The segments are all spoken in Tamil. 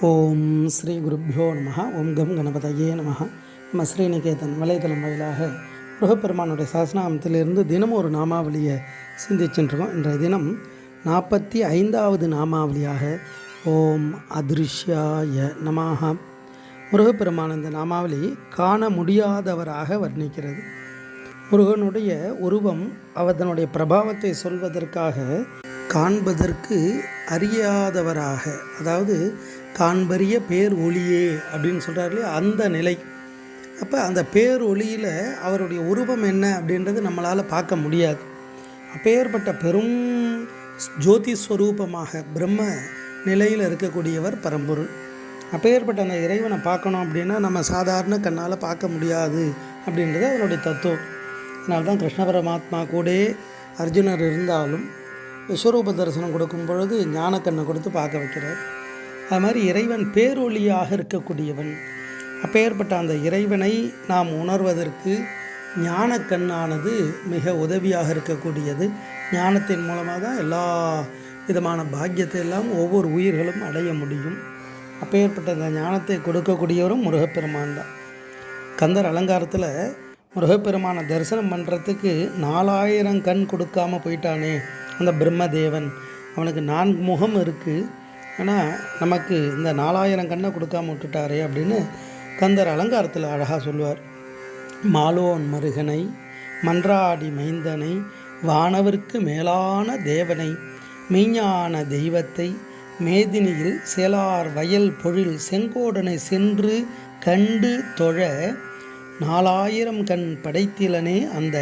ஓம் ஸ்ரீ குருப்யோ நம. ஓம் கம் கணபதையே நம. நம்ம ஸ்ரீநிகேதன் வலைதளம் வாயிலாக முருகப்பெருமானுடைய சஹஸ்ரநாமத்திலிருந்து தினமும் ஒரு நாமாவளியை சிந்திச்சுட்டுருக்கோம். இன்றைய தினம் 45வது நாமாவளியாக ஓம் அதிருஷ்யாய நமஹ. முருகப்பெருமான் இந்த நாமாவளி காண முடியாதவராக வர்ணிக்கிறது. முருகனுடைய உருவம் அதனுடைய பிரபாவத்தை சொல்வதற்காக காண்பதற்கு அறியாதவராக, அதாவது காண்பறிய பேர் ஒளியே அப்படின்னு சொல்கிறார் இல்லையா, அந்த நிலை. அப்போ அந்த பேர் ஒளியில் அவருடைய உருவம் என்ன அப்படின்றது நம்மளால் பார்க்க முடியாது. அப்பேற்பட்ட பெரும் ஜோதி ஸ்வரூபமாக பிரம்ம நிலையில் இருக்கக்கூடியவர் பரம்பொருள். அப்பேற்பட்ட அந்த இறைவனை பார்க்கணும் அப்படின்னா நம்ம சாதாரண கண்ணால் பார்க்க முடியாது அப்படின்றது அவருடைய தத்துவம். அதனால்தான் கிருஷ்ண பரமாத்மா கூட அர்ஜுனர் இருந்தாலும் விஸ்வரூப தரிசனம் கொடுக்கும் பொழுது ஞானக்கண்ணை கொடுத்து பார்க்க வைக்கிறார். அது மாதிரி இறைவன் பேரொளியாக இருக்கக்கூடியவன். அப்பேற்பட்ட அந்த இறைவனை நாம் உணர்வதற்கு ஞானக்கண்ணானது மிக உதவியாக இருக்கக்கூடியது. ஞானத்தின் மூலமாக தான் எல்லா விதமான பாக்கியத்தை எல்லாம் ஒவ்வொரு உயிர்களும் அடைய முடியும். அப்பேற்பட்ட அந்த ஞானத்தை கொடுக்கக்கூடியவரும் முருகப்பெருமான் தான். கந்தர் அலங்காரத்தில் முருகப்பெருமானை தரிசனம் பண்ணுறதுக்கு 4000 கண் கொடுக்காமல் போயிட்டானே அந்த பிரம்மதேவன். அவனுக்கு 4 முகம் இருக்குது, ஆனால் நமக்கு இந்த 4000 கண்ணை கொடுக்காம விட்டுட்டாரே அப்படின்னு கந்தர் அலங்காரத்தில் அழகாக சொல்லுவார். மாலோன் மருகனை, மன்றாடி மைந்தனை, வானவர்க்கு மேலான தேவனை, மெய்ஞான தெய்வத்தை, மேதினியில் சேலார் வயல் பொழில் செங்கோடனை சென்று கண்டு தொழ 4000 கண் படைத்திலனே அந்த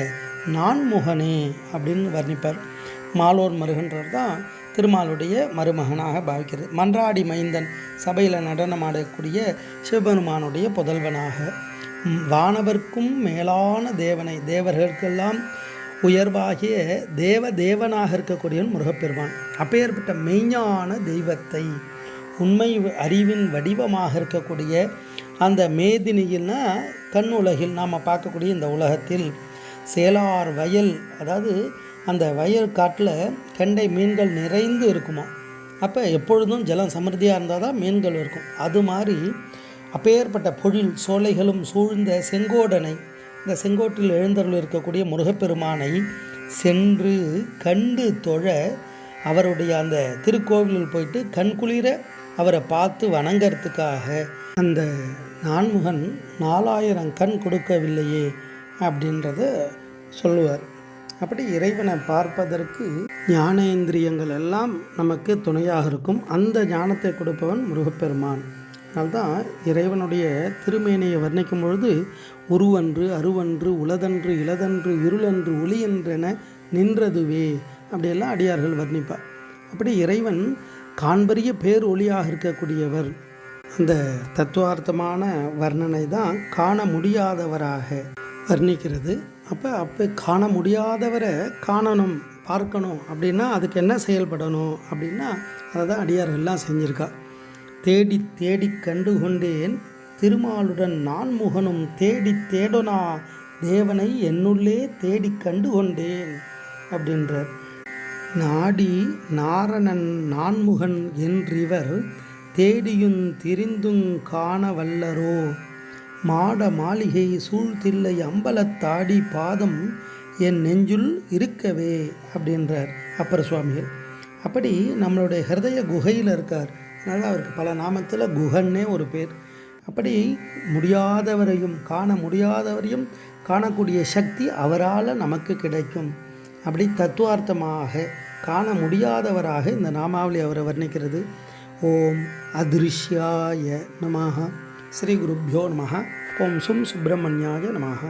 நான்முகனே அப்படின்னு வர்ணிப்பார். மாலோன் மருகன்றவர் தான் திருமாலுடைய மருமகனாக பாவிக்கிறது. மன்றாடி மைந்தன் சபையில் நடனமாடக்கூடிய சிவபெருமானுடைய புதல்வனாக, வானவர்க்கும் மேலான தேவனை, தேவர்களுக்கெல்லாம் உயர்வாகிய தேவனாக இருக்கக்கூடியவன் முருகப்பெருமான். அப்பேற்பட்ட மெய்ஞான தெய்வத்தை, உண்மை அறிவின் வடிவமாக இருக்கக்கூடிய அந்த மேதினியில்னா கண் உலகில் நாம் பார்க்கக்கூடிய இந்த உலகத்தில் சேலார் வயல், அதாவது அந்த வயல் காட்டில் கெண்டை மீன்கள் நிறைந்து இருக்குமா. அப்போ எப்பொழுதும் ஜலம் சமிருத்தியாக இருந்தால் தான் மீன்கள் இருக்கும். அது மாதிரி அப்பேற்பட்ட பொழில் சோலைகளும் சூழ்ந்த செங்கோடனை, இந்த செங்கோட்டில் எழுந்தருள் இருக்கக்கூடிய முருகப்பெருமானை சென்று கண்டு தொழ, அவருடைய அந்த திருக்கோவிலில் போயிட்டு கண்குளிர அவரை பார்த்து வணங்கிறதுக்காக அந்த நான்முகன் 4000 கண் கொடுக்கவில்லையே அப்படின்றத சொல்லுவார். அப்படி இறைவனை பார்ப்பதற்கு ஞானேந்திரியங்கள் எல்லாம் நமக்கு துணையாக இருக்கும். அந்த ஞானத்தை கொடுப்பவன் முருகப்பெருமான். அதனால்தான் இறைவனுடைய திருமேனியை வர்ணிக்கும் பொழுது உருவன்று அருவன்று உளதன்று இளதன்று இருளன்று ஒளியன்றென நின்றதுவே அப்படியெல்லாம் அடியார்கள் வர்ணிப்பார். அப்படி இறைவன் காண்பறிய பேர் ஒளியாக இருக்கக்கூடியவர். அந்த தத்துவார்த்தமான வர்ணனை தான் காண முடியாதவராக வர்ணிக்கிறது. அப்போ காண முடியாதவரை காணணும், பார்க்கணும் அப்படின்னா அதுக்கு என்ன செயல்படணும் அப்படின்னா அதை தான் அடியார்கள் எல்லாம் செஞ்சுருக்கா. தேடி தேடி கண்டு கொண்டேன் திருமாலுடன் நான் முகனும் தேடி தேடனா தேவனை என்னுள்ளே தேடி கண்டு கொண்டேன் அப்படின்றார். நாடி நாரணன் நான்முகன் என்றிவர் தேடியுங் திரிந்துங் காண வல்லரோ மாட மாளிகை சூழ்த்தில்லை அம்பலத்தாடி பாதம் என் நெஞ்சுள் இருக்கவே அப்படின்றார் அப்பர் சுவாமிகள். அப்படி நம்மளுடைய ஹிருதய குகையில் இருக்கார். அதனால் அவருக்கு பல நாமத்தில் குகன்னே ஒரு பேர். அப்படி முடியாதவரையும் காண முடியாதவரையும் காணக்கூடிய சக்தி அவரால் நமக்கு கிடைக்கும். அப்படி தத்துவார்த்தமாக காண முடியாதவராக இந்த நாமாவளி அவரை வர்ணிக்கிறது. ஓம் அதிருஷ்யாய நமஹ. ஸ்ரீ குருப்யோ நமஹ. ஓம் சும் சுப்பிரமணியாய நமஹ.